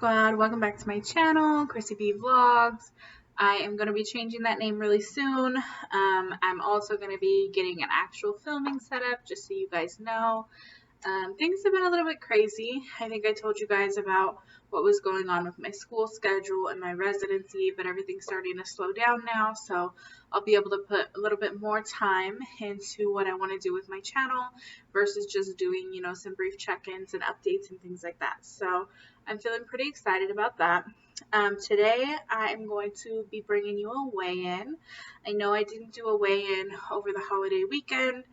Squad, welcome back to my channel, KrissyBVlogs. I am going to be changing that name really soon. I'm also going to be getting an actual filming setup, just so you guys know. Things have been a little bit crazy. I think I told you guys about what was going on with my school schedule and my residency, but everything's starting to slow down now, so I'll be able to put a little bit more time into what I want to do with my channel versus just doing, some brief check-ins and updates and things like that. So I'm feeling pretty excited about that. Today I'm going to be bringing you a weigh-in. I know I didn't do a weigh-in over the holiday weekend.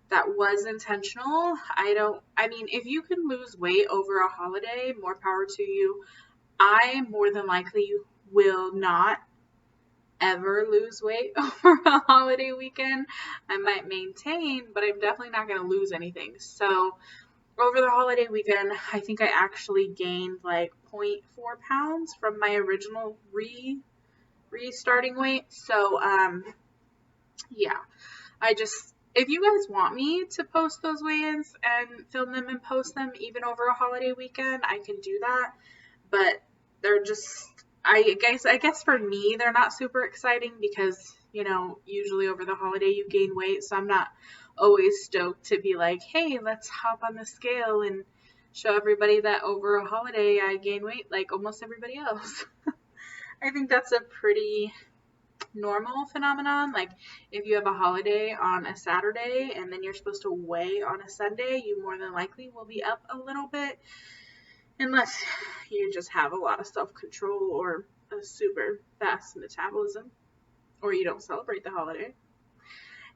That was intentional. If you can lose weight over a holiday, more power to you. I more than likely will not ever lose weight over a holiday weekend. I might maintain, but I'm definitely not going to lose anything. So over the holiday weekend, I think I actually gained like 0.4 pounds from my original restarting weight. So, yeah, if you guys want me to post those weigh-ins and film them and post them even over a holiday weekend, I can do that. But they're just, I guess for me, they're not super exciting because, usually over the holiday you gain weight. So I'm not always stoked to be like, hey, let's hop on the scale and show everybody that over a holiday I gain weight like almost everybody else. I think that's a pretty normal phenomenon. Like if you have a holiday on a Saturday and then you're supposed to weigh on a Sunday, you more than likely will be up a little bit, unless you just have a lot of self-control or a super fast metabolism, or you don't celebrate the holiday.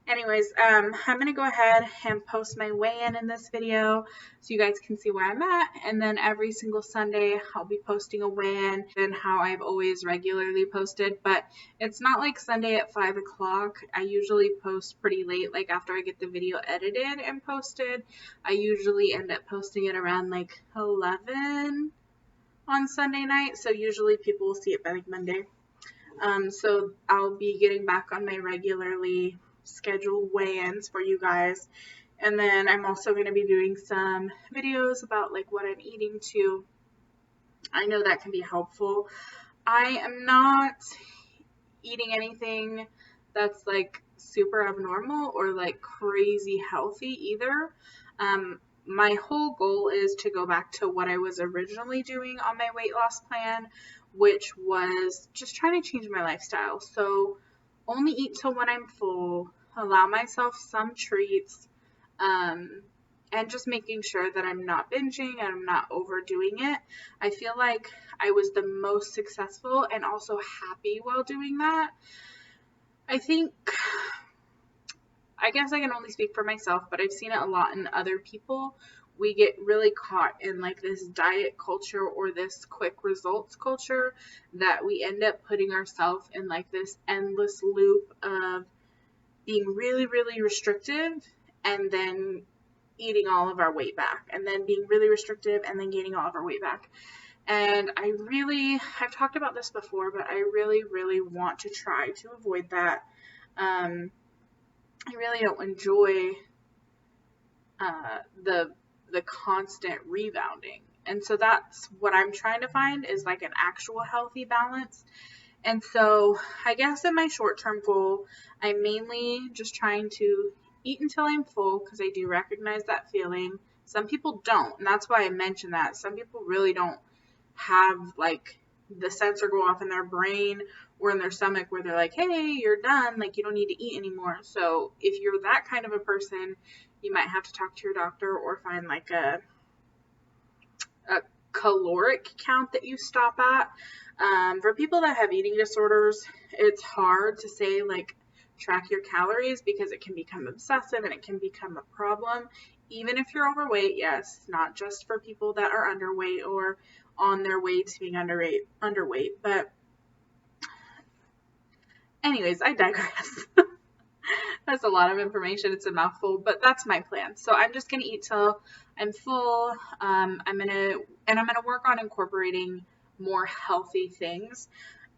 Anyways, I'm going to go ahead and post my weigh-in in this video so you guys can see where I'm at. And then every single Sunday, I'll be posting a weigh-in and how I've always regularly posted. But it's not like Sunday at 5 o'clock. I usually post pretty late, like after I get the video edited and posted. I usually end up posting it around like 11 on Sunday night. So usually people will see it by like Monday. So I'll be getting back on my regularly scheduled weigh-ins for you guys, and then I'm also going to be doing some videos about like what I'm eating too. I know that can be helpful. I am not eating anything that's like super abnormal or like crazy healthy either. My whole goal is to go back to what I was originally doing on my weight loss plan, which was just trying to change my lifestyle. So only eat till when I'm full, allow myself some treats, and just making sure that I'm not binging and I'm not overdoing it. I feel like I was the most successful and also happy while doing that. I guess I can only speak for myself, but I've seen it a lot in other people. We get really caught in like this diet culture or this quick results culture that we end up putting ourselves in like this endless loop of being really, really restrictive and then eating all of our weight back, and then being really restrictive and then gaining all of our weight back. And I've talked about this before, but I really, really want to try to avoid that. I really don't enjoy the constant rebounding. And so that's what I'm trying to find, is like an actual healthy balance. And so I guess in my short-term goal, I'm mainly just trying to eat until I'm full, because I do recognize that feeling. Some people don't, and that's why I mentioned that. Some people really don't have like the sensor go off in their brain or in their stomach where they're like, hey, you're done, like you don't need to eat anymore. So if you're that kind of a person, you might have to talk to your doctor or find like a caloric count that you stop at. For people that have eating disorders, it's hard to say like track your calories because it can become obsessive and it can become a problem. Even if you're overweight, yes, not just for people that are underweight or on their way to being underweight. But anyways, I digress. That's a lot of information. It's a mouthful, but that's my plan. So I'm just going to eat till I'm full. I'm going to work on incorporating more healthy things.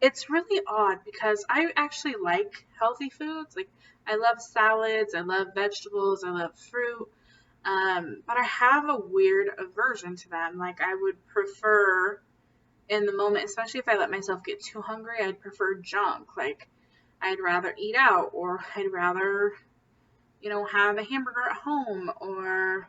It's really odd because I actually like healthy foods. Like I love salads, I love vegetables, I love fruit. But I have a weird aversion to them. Like I would prefer in the moment, especially if I let myself get too hungry, I'd prefer junk. Like, I'd rather eat out, or I'd rather, have a hamburger at home, or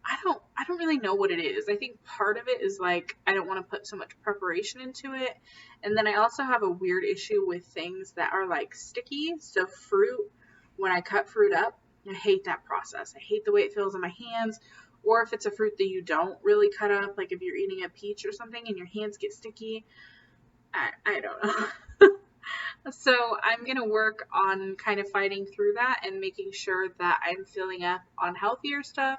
I don't really know what it is. I think part of it is like, I don't want to put so much preparation into it. And then I also have a weird issue with things that are like sticky. So fruit, when I cut fruit up, I hate that process. I hate the way it feels in my hands. Or if it's a fruit that you don't really cut up, like if you're eating a peach or something and your hands get sticky, I don't know. So I'm going to work on kind of fighting through that and making sure that I'm filling up on healthier stuff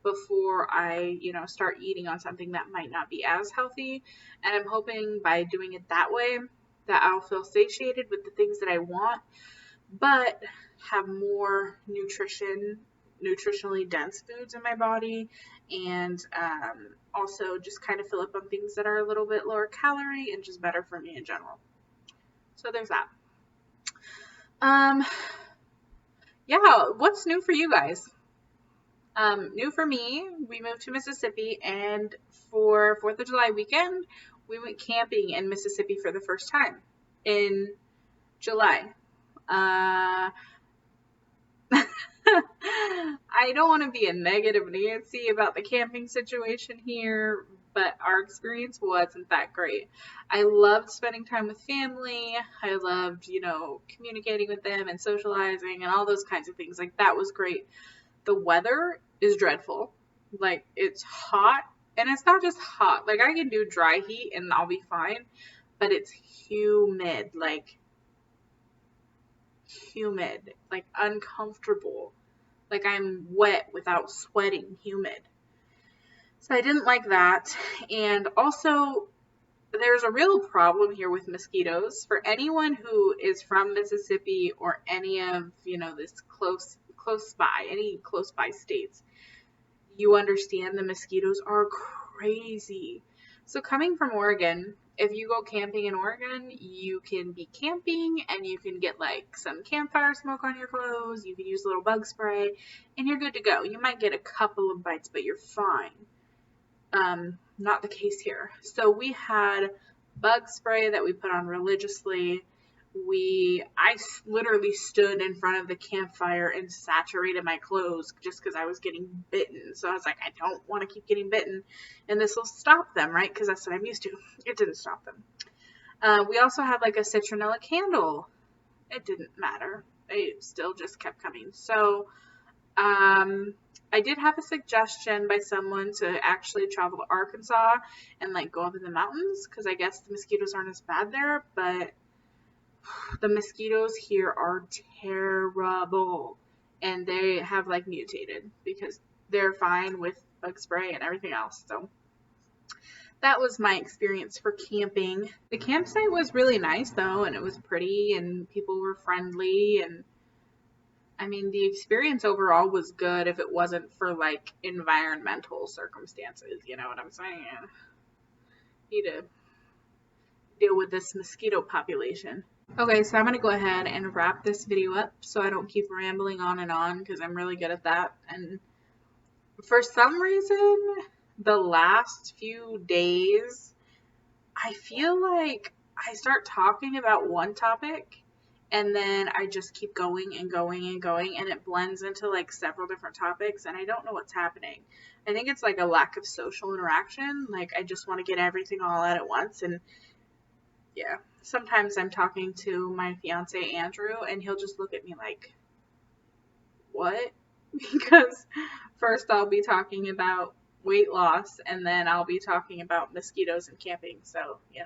before I, start eating on something that might not be as healthy. And I'm hoping by doing it that way that I'll feel satiated with the things that I want, but have more nutritionally dense foods in my body, and also just kind of fill up on things that are a little bit lower calorie and just better for me in general. So there's that. Yeah, what's new for you guys? New for me, we moved to Mississippi, and for 4th of July weekend, we went camping in Mississippi for the first time in July. I don't want to be a negative Nancy about the camping situation here, but our experience wasn't that great. I loved spending time with family. I loved, communicating with them and socializing and all those kinds of things. Like, that was great. The weather is dreadful. Like, it's hot, and it's not just hot. Like, I can do dry heat and I'll be fine, but it's humid, like uncomfortable. Like, I'm wet without sweating, humid. So I didn't like that. And also, there's a real problem here with mosquitoes. For anyone who is from Mississippi or any of, this close by, any close by states, you understand the mosquitoes are crazy. So coming from Oregon, if you go camping in Oregon, you can be camping and you can get like some campfire smoke on your clothes. You can use a little bug spray and you're good to go. You might get a couple of bites, but you're fine. Not the case here. So we had bug spray that we put on religiously. I literally stood in front of the campfire and saturated my clothes just because I was getting bitten. So I was like, I don't want to keep getting bitten, and this will stop them, right? Because that's what I'm used to. It didn't stop them. We also had like a citronella candle. It didn't matter. It still just kept coming. So I did have a suggestion by someone to actually travel to Arkansas and like go up in the mountains, because I guess the mosquitoes aren't as bad there, but the mosquitoes here are terrible, and they have like mutated because they're fine with bug spray and everything else. So that was my experience for camping. The campsite was really nice though, and it was pretty, and people were friendly, and I mean, the experience overall was good if it wasn't for like environmental circumstances, you know what I'm saying? Need to deal with this mosquito population. Okay, so I'm going to go ahead and wrap this video up so I don't keep rambling on and on, because I'm really good at that. And for some reason, the last few days, I feel like I start talking about one topic and then I just keep going and going and going, and it blends into like several different topics, and I don't know what's happening. I think it's like a lack of social interaction. Like, I just want to get everything all out at once, and yeah. Sometimes I'm talking to my fiance Andrew, and he'll just look at me like, what? Because first I'll be talking about weight loss, and then I'll be talking about mosquitoes and camping. So, you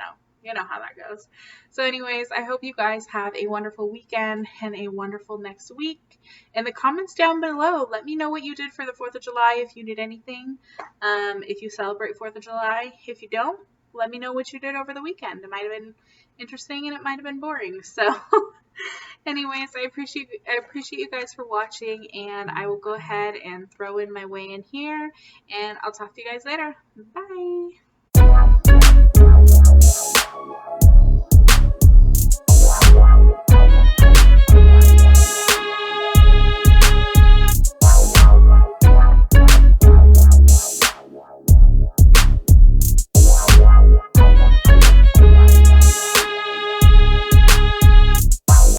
know how that goes. So anyways, I hope you guys have a wonderful weekend and a wonderful next week. In the comments down below, let me know what you did for the 4th of July, if you did anything, if you celebrate 4th of July. If you don't, let me know what you did over the weekend. It might have been interesting and it might have been boring. So anyways, I appreciate you guys for watching, and I will go ahead and throw in my weigh in here, and I'll talk to you guys later. Bye.